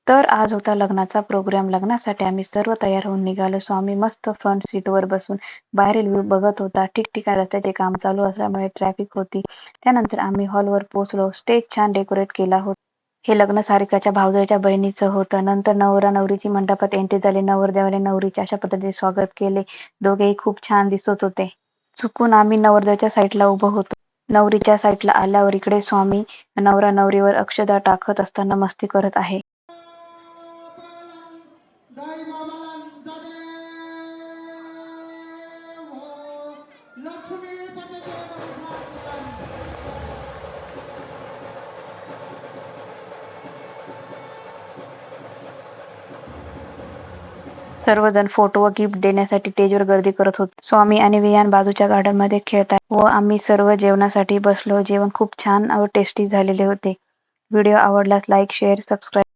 तर आज होता लग्नाचा प्रोग्राम. लग्नासाठी आम्ही सर्व तयार होऊन निघालो. स्वामी मस्त फ्रंट सीटवर बसून बाहेरील व्ह्यू बघत होता. ठिकठिकाणी रस्त्याचे काम चालू असल्यामुळे ट्रॅफिक होती. त्यानंतर आम्ही हॉलवर पोहोचलो. स्टेज छान डेकोरेट केला होता. हे लग्न सारिकाच्या भावजाईच्या बहिणीचं होतं. नंतर नवरा नवरीची मंडपात एंट्री झाली. नवरदेवाने नवरीचे अशा पद्धतीने स्वागत केले. दोघेही खूप छान दिसत होते. चुकून आम्ही नवरदेवाच्या साईडला उभं होतो. नवरीच्या साईडला आल्यावर इकडे स्वामी नवरा नवरीवर अक्षदा टाकत असताना मस्ती करत आहे. सर्वजण फोटो व गिफ्ट देण्यासाठी स्टेजवर गर्दी करत होते. स्वामी आणि विहान बाजूच्या गार्डनमध्ये खेळतात व आम्ही सर्व जेवणासाठी बसलो. जेवण खूप छान व टेस्टी झालेले होते. व्हिडिओ आवडल्यास लाईक, शेअर, सबस्क्राईब